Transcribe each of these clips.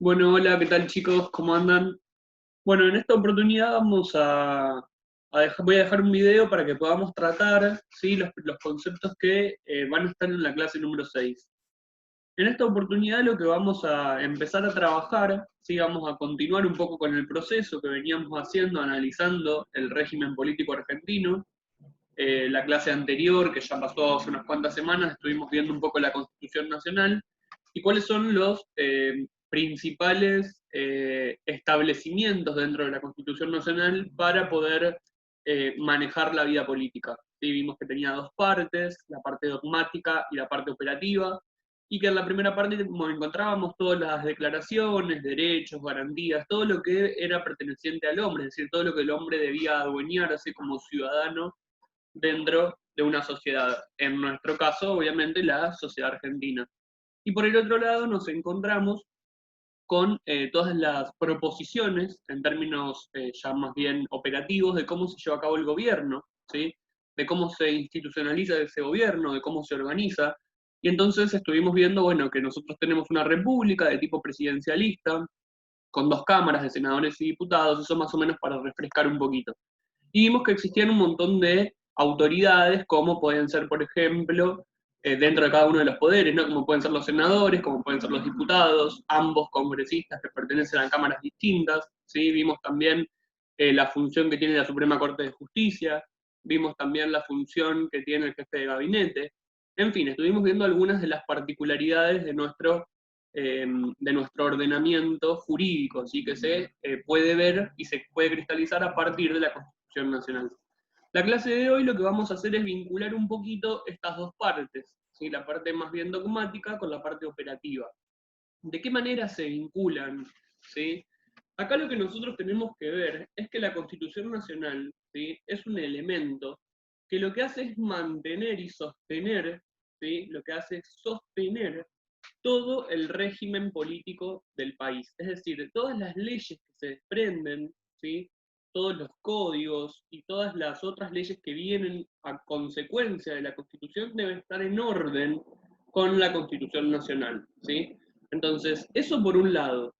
Bueno, hola, ¿qué tal chicos? ¿Cómo andan? Bueno, en esta oportunidad voy a dejar un video para que podamos tratar, ¿sí? los conceptos que van a estar en la clase número 6. En esta oportunidad lo que vamos a empezar a trabajar, ¿sí? Vamos a continuar un poco con el proceso que veníamos haciendo, analizando el régimen político argentino. La clase anterior, que ya pasó hace unas cuantas semanas, estuvimos viendo un poco la Constitución Nacional y cuáles son los principales establecimientos dentro de la Constitución Nacional para poder manejar la vida política. ¿Sí? Vimos que tenía dos partes, la parte dogmática y la parte operativa, y que en la primera parte encontrábamos todas las declaraciones, derechos, garantías, todo lo que era perteneciente al hombre, es decir, todo lo que el hombre debía adueñarse como ciudadano dentro de una sociedad, en nuestro caso, obviamente, la sociedad argentina. Y por el otro lado nos encontramos con todas las proposiciones, en términos ya más bien operativos, de cómo se lleva a cabo el gobierno, ¿sí? De cómo se institucionaliza ese gobierno, de cómo se organiza. Y entonces estuvimos viendo, bueno, que nosotros tenemos una república de tipo presidencialista, con dos cámaras de senadores y diputados, eso más o menos para refrescar un poquito. Y vimos que existían un montón de autoridades, como pueden ser, por ejemplo, dentro de cada uno de los poderes, ¿no? Como pueden ser los senadores, como pueden ser los diputados, ambos congresistas que pertenecen a cámaras distintas, ¿sí? Vimos también la función que tiene la Suprema Corte de Justicia, vimos también la función que tiene el jefe de gabinete, en fin, estuvimos viendo algunas de las particularidades de nuestro ordenamiento jurídico, ¿sí? Que se puede ver y se puede cristalizar a partir de la Constitución Nacional. La clase de hoy lo que vamos a hacer es vincular un poquito estas dos partes, ¿sí? La parte más bien dogmática con la parte operativa. ¿De qué manera se vinculan? ¿Sí? Acá lo que nosotros tenemos que ver es que la Constitución Nacional, ¿sí? Es un elemento que lo que hace es mantener y sostener, ¿sí? Lo que hace es sostener todo el régimen político del país. Es decir, todas las leyes que se desprenden, ¿sí? Todos los códigos y todas las otras leyes que vienen a consecuencia de la Constitución deben estar en orden con la Constitución Nacional. ¿Sí? Entonces, eso por un lado.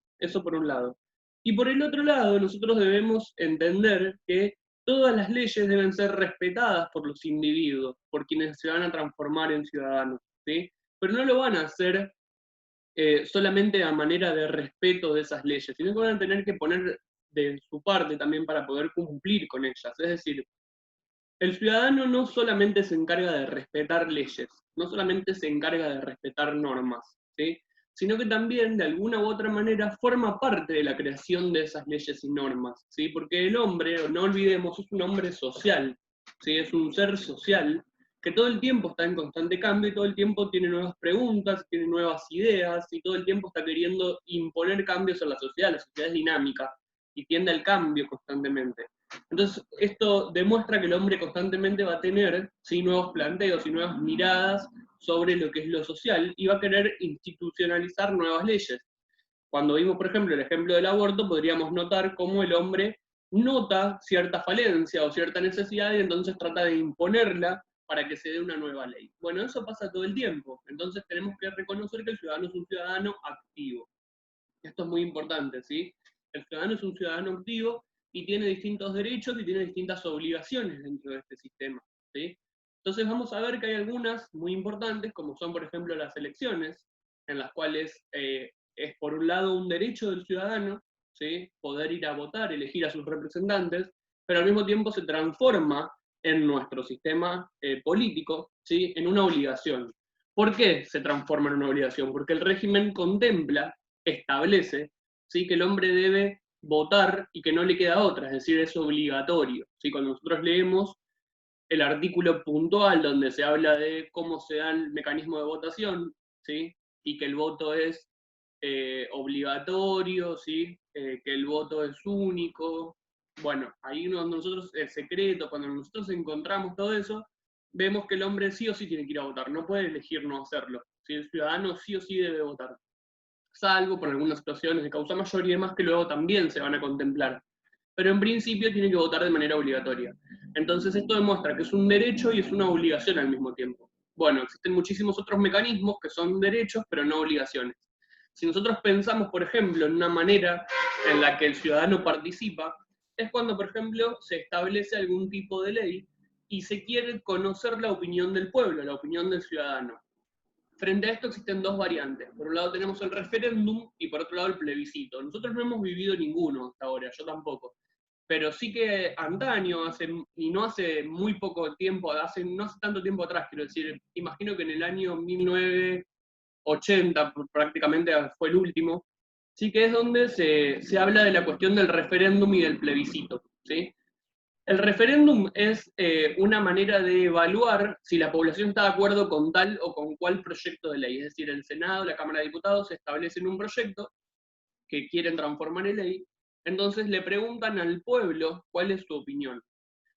Y por el otro lado, nosotros debemos entender que todas las leyes deben ser respetadas por los individuos, por quienes se van a transformar en ciudadanos. ¿Sí? Pero no lo van a hacer solamente a manera de respeto de esas leyes, sino que van a tener que poner de su parte también para poder cumplir con ellas. Es decir, el ciudadano no solamente se encarga de respetar leyes, no solamente se encarga de respetar normas, ¿sí? Sino que también de alguna u otra manera forma parte de la creación de esas leyes y normas, ¿sí? Porque el hombre, no olvidemos, es un hombre social, ¿sí? Es un ser social que todo el tiempo está en constante cambio y todo el tiempo tiene nuevas preguntas, tiene nuevas ideas y todo el tiempo está queriendo imponer cambios en la sociedad es dinámica y tiende al cambio constantemente. Entonces, esto demuestra que el hombre constantemente va a tener, ¿sí? Nuevos planteos y nuevas miradas sobre lo que es lo social y va a querer institucionalizar nuevas leyes. Cuando vimos, por ejemplo, el ejemplo del aborto, podríamos notar cómo el hombre nota cierta falencia o cierta necesidad y entonces trata de imponerla para que se dé una nueva ley. Bueno, eso pasa todo el tiempo. Entonces tenemos que reconocer que el ciudadano es un ciudadano activo. Esto es muy importante, ¿sí? El ciudadano es un ciudadano activo y tiene distintos derechos y tiene distintas obligaciones dentro de este sistema, ¿sí? Entonces vamos a ver que hay algunas muy importantes, como son, por ejemplo, las elecciones, en las cuales es, por un lado, un derecho del ciudadano, ¿sí? Poder ir a votar, elegir a sus representantes, pero al mismo tiempo se transforma en nuestro sistema político, ¿sí? En una obligación. ¿Por qué se transforma en una obligación? Porque el régimen contempla, establece, ¿sí? Que el hombre debe votar y que no le queda otra, es decir, es obligatorio. ¿Sí? Cuando nosotros leemos el artículo puntual donde se habla de cómo se da el mecanismo de votación, ¿sí? Y que el voto es obligatorio, ¿sí? Que el voto es único. Bueno, ahí cuando nosotros, el secreto, cuando nosotros encontramos todo eso, vemos que el hombre sí o sí tiene que ir a votar, no puede elegir no hacerlo. ¿Sí? El ciudadano sí o sí debe votar, salvo por algunas situaciones de causa mayor y demás que luego también se van a contemplar. Pero en principio tiene que votar de manera obligatoria. Entonces esto demuestra que es un derecho y es una obligación al mismo tiempo. Bueno, existen muchísimos otros mecanismos que son derechos pero no obligaciones. Si nosotros pensamos, por ejemplo, en una manera en la que el ciudadano participa, es cuando, por ejemplo, se establece algún tipo de ley y se quiere conocer la opinión del pueblo, la opinión del ciudadano. Frente a esto existen dos variantes. Por un lado tenemos el referéndum y por otro lado el plebiscito. Nosotros no hemos vivido ninguno hasta ahora, yo tampoco. Pero sí que antaño, y no hace muy poco tiempo, no hace tanto tiempo atrás, quiero decir, imagino que en el año 1980 prácticamente fue el último, sí que es donde se habla de la cuestión del referéndum y del plebiscito, ¿sí? El referéndum es una manera de evaluar si la población está de acuerdo con tal o con cual proyecto de ley. Es decir, el Senado, la Cámara de Diputados establecen un proyecto que quieren transformar en ley, entonces le preguntan al pueblo cuál es su opinión.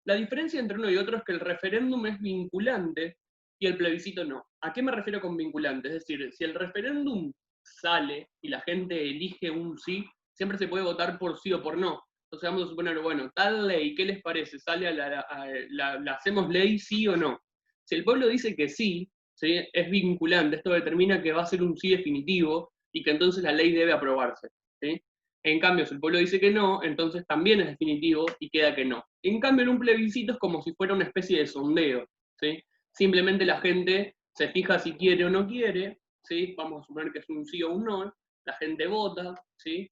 La diferencia entre uno y otro es que el referéndum es vinculante y el plebiscito no. ¿A qué me refiero con vinculante? Es decir, si el referéndum sale y la gente elige un sí, siempre se puede votar por sí o por no. Entonces vamos a suponer, bueno, tal ley, ¿qué les parece? ¿Sale la hacemos ley sí o no? Si el pueblo dice que sí, ¿sí? Es vinculante, esto determina que va a ser un sí definitivo y que entonces la ley debe aprobarse, ¿sí? En cambio, si el pueblo dice que no, entonces también es definitivo y queda que no. En cambio, en un plebiscito es como si fuera una especie de sondeo, ¿sí? Simplemente la gente se fija si quiere o no quiere, ¿sí? Vamos a suponer que es un sí o un no, la gente vota, ¿sí?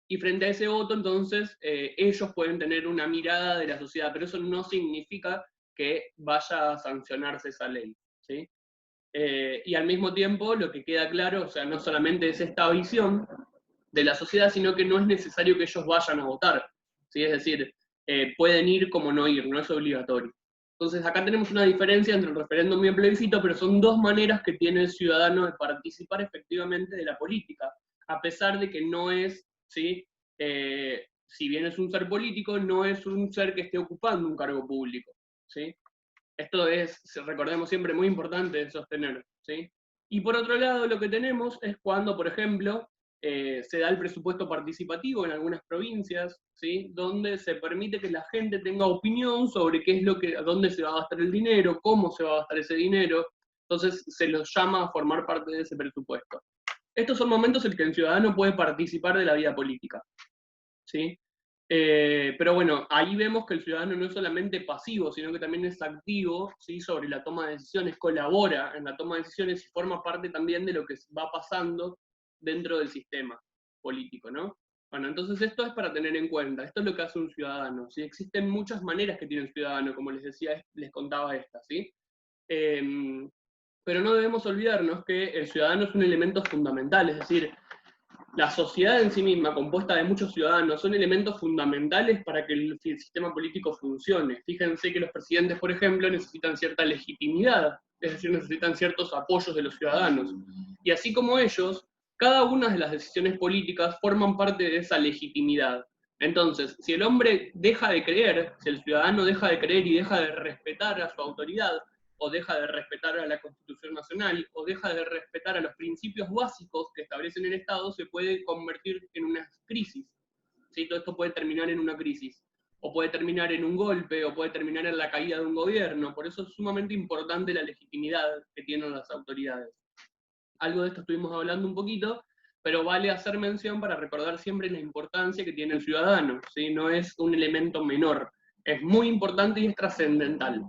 Y frente a ese voto, entonces, ellos pueden tener una mirada de la sociedad, pero eso no significa que vaya a sancionarse esa ley, ¿sí? Y al mismo tiempo, lo que queda claro, o sea, no solamente es esta visión de la sociedad, sino que no es necesario que ellos vayan a votar, ¿sí? Es decir, pueden ir como no ir, no es obligatorio. Entonces, acá tenemos una diferencia entre el referéndum y el plebiscito, pero son dos maneras que tiene el ciudadano de participar efectivamente de la política, a pesar de que no es, ¿sí? Si bien es un ser político, no es un ser que esté ocupando un cargo público, ¿sí? Esto es, recordemos siempre, muy importante de sostener, ¿sí? Y por otro lado, lo que tenemos es cuando, por ejemplo, se da el presupuesto participativo en algunas provincias, ¿sí? Donde se permite que la gente tenga opinión sobre qué es lo que, dónde se va a gastar el dinero, cómo se va a gastar ese dinero, entonces se los llama a formar parte de ese presupuesto. Estos son momentos en que el ciudadano puede participar de la vida política, ¿sí? Pero bueno, ahí vemos que el ciudadano no es solamente pasivo, sino que también es activo, ¿sí? Sobre la toma de decisiones, colabora en la toma de decisiones y forma parte también de lo que va pasando dentro del sistema político, ¿no? Bueno, entonces esto es para tener en cuenta, esto es lo que hace un ciudadano, ¿sí? Existen muchas maneras que tiene el ciudadano, como les decía, les contaba esta, ¿sí? Pero no debemos olvidarnos que el ciudadano es un elemento fundamental, es decir, la sociedad en sí misma, compuesta de muchos ciudadanos, son elementos fundamentales para que el sistema político funcione. Fíjense que los presidentes, por ejemplo, necesitan cierta legitimidad, es decir, necesitan ciertos apoyos de los ciudadanos. Y así como ellos, cada una de las decisiones políticas forman parte de esa legitimidad. Entonces, si el hombre deja de creer, si el ciudadano deja de creer y deja de respetar a su autoridad, o deja de respetar a la Constitución Nacional, o deja de respetar a los principios básicos que establecen el Estado, se puede convertir en una crisis. ¿Sí? Todo esto puede terminar en una crisis, o puede terminar en un golpe, o puede terminar en la caída de un gobierno. Por eso es sumamente importante la legitimidad que tienen las autoridades. Algo de esto estuvimos hablando un poquito, pero vale hacer mención para recordar siempre la importancia que tiene el ciudadano, ¿sí? No es un elemento menor, es muy importante y es trascendental.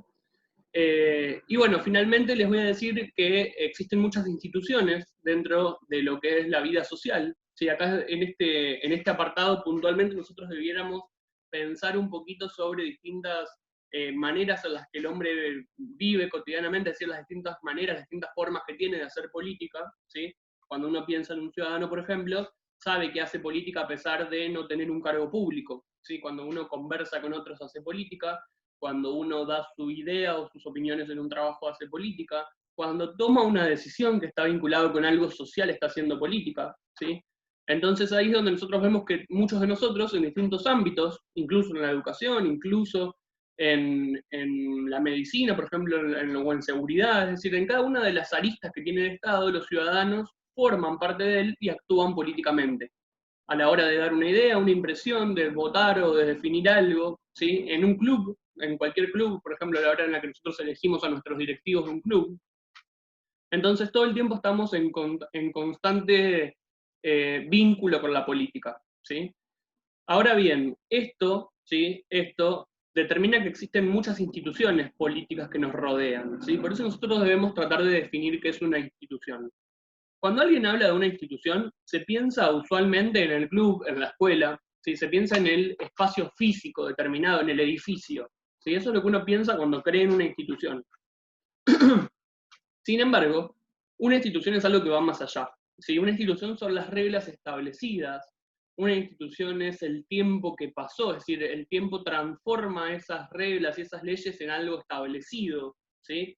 Y bueno, finalmente les voy a decir que existen muchas instituciones dentro de lo que es la vida social. Sí, acá en este apartado puntualmente nosotros debiéramos pensar un poquito sobre distintas maneras en las que el hombre vive cotidianamente, es decir, las distintas maneras, las distintas formas que tiene de hacer política. ¿Sí? Cuando uno piensa en un ciudadano, por ejemplo, sabe que hace política a pesar de no tener un cargo público. ¿Sí? Cuando uno conversa con otros hace política, cuando uno da su idea o sus opiniones en un trabajo hace política, cuando toma una decisión que está vinculado con algo social está haciendo política, ¿sí? Entonces ahí es donde nosotros vemos que muchos de nosotros en distintos ámbitos, incluso en la educación, incluso en la medicina, por ejemplo, o en seguridad, es decir, en cada una de las aristas que tiene el Estado, los ciudadanos forman parte de él y actúan políticamente a la hora de dar una idea, una impresión, de votar o de definir algo, ¿sí? En un club, en cualquier club, por ejemplo, a la hora en la que nosotros elegimos a nuestros directivos de un club. Entonces todo el tiempo estamos en constante vínculo con la política, ¿sí? Ahora bien, esto, ¿sí? Esto determina que existen muchas instituciones políticas que nos rodean, ¿sí? Por eso nosotros debemos tratar de definir qué es una institución. Cuando alguien habla de una institución, se piensa usualmente en el club, en la escuela, ¿sí? Se piensa en el espacio físico determinado, en el edificio, ¿sí? Eso es lo que uno piensa cuando cree en una institución. Sin embargo, una institución es algo que va más allá, ¿sí? Una institución son las reglas establecidas, una institución es el tiempo que pasó, es decir, el tiempo transforma esas reglas y esas leyes en algo establecido, ¿sí?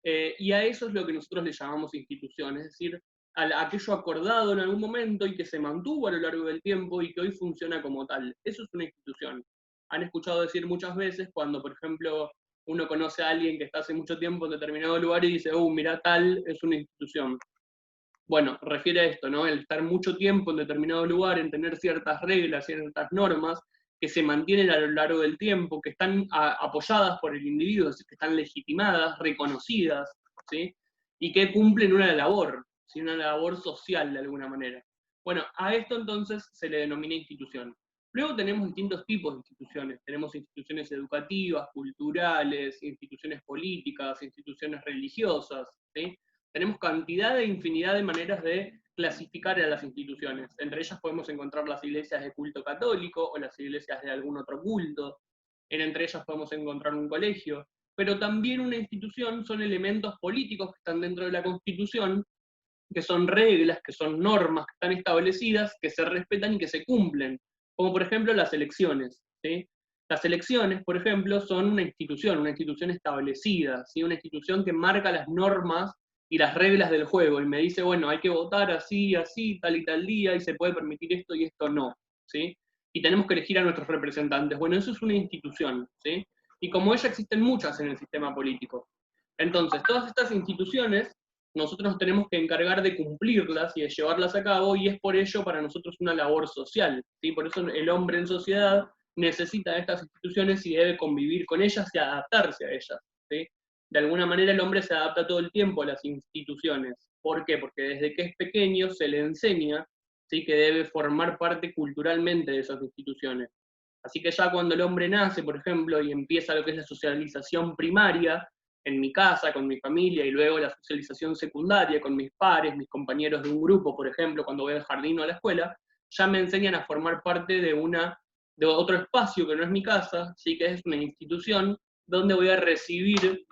Y a eso es lo que nosotros le llamamos institución, es decir, a aquello acordado en algún momento y que se mantuvo a lo largo del tiempo y que hoy funciona como tal. Eso es una institución. Han escuchado decir muchas veces cuando, por ejemplo, uno conoce a alguien que está hace mucho tiempo en determinado lugar y dice, mira, tal es una institución. Bueno, refiere a esto, ¿no? El estar mucho tiempo en determinado lugar, en tener ciertas reglas, ciertas normas que se mantienen a lo largo del tiempo, que están apoyadas por el individuo, que están legitimadas, reconocidas, ¿sí? Y que cumplen una labor, ¿sí? Una labor social de alguna manera. Bueno, a esto entonces se le denomina institución. Luego tenemos distintos tipos de instituciones. Tenemos instituciones educativas, culturales, instituciones políticas, instituciones religiosas, ¿sí? Tenemos cantidad e infinidad de maneras de clasificar a las instituciones. Entre ellas podemos encontrar las iglesias de culto católico o las iglesias de algún otro culto. Entre ellas podemos encontrar un colegio. Pero también una institución son elementos políticos que están dentro de la Constitución, que son reglas, que son normas que están establecidas, que se respetan y que se cumplen. Como por ejemplo las elecciones, ¿sí? Las elecciones, por ejemplo, son una institución establecida, ¿sí? Una institución que marca las normas y las reglas del juego, y me dice, bueno, hay que votar así, así, tal y tal día, y se puede permitir esto y esto no, ¿sí? Y tenemos que elegir a nuestros representantes. Bueno, eso es una institución, ¿sí? Y como ella existen muchas en el sistema político. Entonces, todas estas instituciones, nosotros nos tenemos que encargar de cumplirlas y de llevarlas a cabo, y es por ello para nosotros una labor social, ¿sí? Por eso el hombre en sociedad necesita de estas instituciones y debe convivir con ellas y adaptarse a ellas, ¿sí? De alguna manera el hombre se adapta todo el tiempo a las instituciones. ¿Por qué? Porque desde que es pequeño se le enseña, ¿sí? Que debe formar parte culturalmente de esas instituciones. Así que ya cuando el hombre nace, por ejemplo, y empieza lo que es la socialización primaria, en mi casa, con mi familia, y luego la socialización secundaria, con mis pares, mis compañeros de un grupo, por ejemplo, cuando voy al jardín o a la escuela, ya me enseñan a formar parte de otro espacio que no es mi casa, sí, que es una institución donde voy a recibir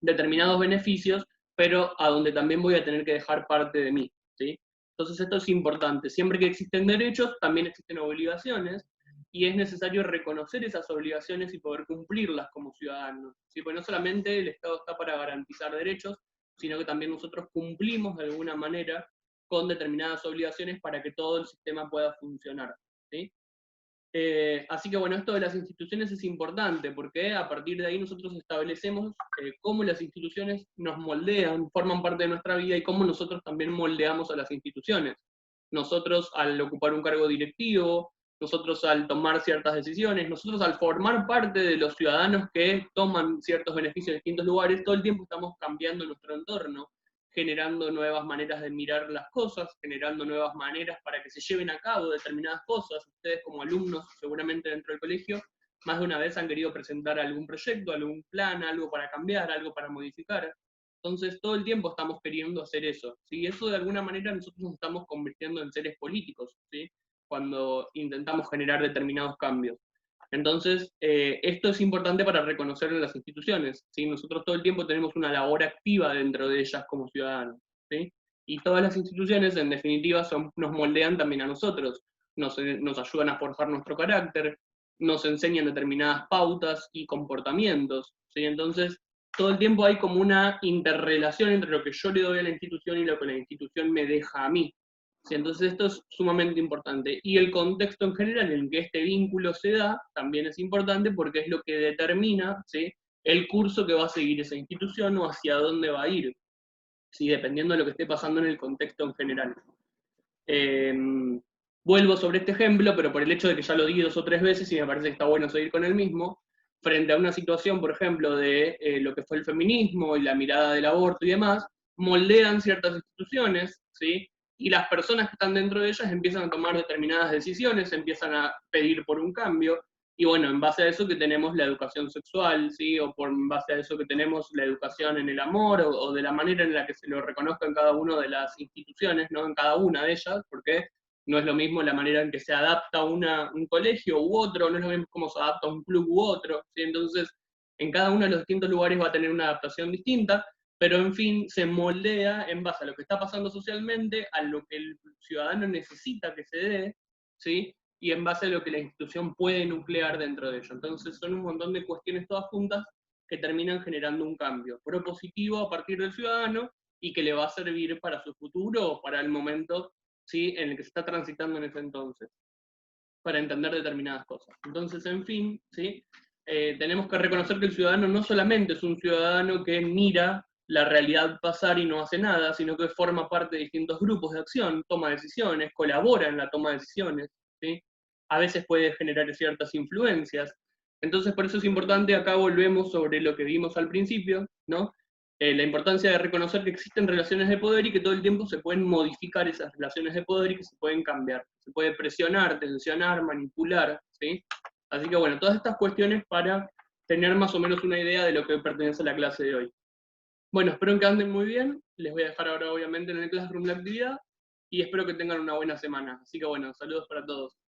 determinados beneficios, pero a donde también voy a tener que dejar parte de mí, ¿sí? Entonces esto es importante. Siempre que existen derechos, también existen obligaciones, y es necesario reconocer esas obligaciones y poder cumplirlas como ciudadanos, ¿sí? Porque no solamente el Estado está para garantizar derechos, sino que también nosotros cumplimos de alguna manera con determinadas obligaciones para que todo el sistema pueda funcionar, ¿sí? Así que bueno, esto de las instituciones es importante, porque a partir de ahí nosotros establecemos cómo las instituciones nos moldean, forman parte de nuestra vida, y cómo nosotros también moldeamos a las instituciones. Nosotros al ocupar un cargo directivo, nosotros al tomar ciertas decisiones, nosotros al formar parte de los ciudadanos que toman ciertos beneficios en distintos lugares, todo el tiempo estamos cambiando nuestro entorno, generando nuevas maneras de mirar las cosas, generando nuevas maneras para que se lleven a cabo determinadas cosas. Ustedes como alumnos, seguramente dentro del colegio, más de una vez han querido presentar algún proyecto, algún plan, algo para cambiar, algo para modificar. Entonces, todo el tiempo estamos queriendo hacer eso, ¿sí? Eso de alguna manera nosotros nos estamos convirtiendo en seres políticos, ¿sí? Cuando intentamos generar determinados cambios. Entonces, esto es importante para reconocer en las instituciones, ¿sí? Nosotros todo el tiempo tenemos una labor activa dentro de ellas como ciudadanos, ¿sí? Y todas las instituciones, en definitiva, nos moldean también a nosotros, nos ayudan a forjar nuestro carácter, nos enseñan determinadas pautas y comportamientos, ¿sí? Entonces, todo el tiempo hay como una interrelación entre lo que yo le doy a la institución y lo que la institución me deja a mí. Sí, entonces esto es sumamente importante. Y el contexto en general en que este vínculo se da también es importante, porque es lo que determina, ¿sí?, el curso que va a seguir esa institución o hacia dónde va a ir, ¿sí?, dependiendo de lo que esté pasando en el contexto en general. Eh, Vuelvo sobre este ejemplo, pero por el hecho de que ya lo di 2 o 3 veces y me parece que está bueno seguir con el mismo, frente a una situación, por ejemplo, de lo que fue el feminismo y la mirada del aborto y demás, moldean ciertas instituciones, ¿sí?, y las personas que están dentro de ellas empiezan a tomar determinadas decisiones, empiezan a pedir por un cambio, y bueno, en base a eso que tenemos la educación sexual, ¿sí? O en base a eso que tenemos la educación en el amor, o de la manera en la que se lo reconozca en cada una de las instituciones, ¿no? En cada una de ellas, porque no es lo mismo la manera en que se adapta un colegio u otro, no es lo mismo cómo se adapta un club u otro, ¿sí? Entonces, en cada uno de los distintos lugares va a tener una adaptación distinta, pero en fin, se moldea en base a lo que está pasando socialmente, a lo que el ciudadano necesita que se dé, ¿sí? Y en base a lo que la institución puede nuclear dentro de ello. Entonces son un montón de cuestiones todas juntas que terminan generando un cambio propositivo a partir del ciudadano y que le va a servir para su futuro o para el momento, ¿sí? En el que se está transitando en ese entonces, para entender determinadas cosas. Entonces, en fin, ¿sí? Tenemos que reconocer que el ciudadano no solamente es un ciudadano que mira la realidad pasar y no hace nada, sino que forma parte de distintos grupos de acción, toma decisiones, colabora en la toma de decisiones, ¿sí? A veces puede generar ciertas influencias. Entonces, por eso es importante, acá volvemos sobre lo que vimos al principio, ¿no? La importancia de reconocer que existen relaciones de poder y que todo el tiempo se pueden modificar esas relaciones de poder y que se pueden cambiar. Se puede presionar, tensionar, manipular, ¿sí? Así que bueno, todas estas cuestiones para tener más o menos una idea de lo que pertenece a la clase de hoy. Bueno, espero que anden muy bien. Les voy a dejar ahora obviamente en el Classroom la actividad y espero que tengan una buena semana. Así que bueno, saludos para todos.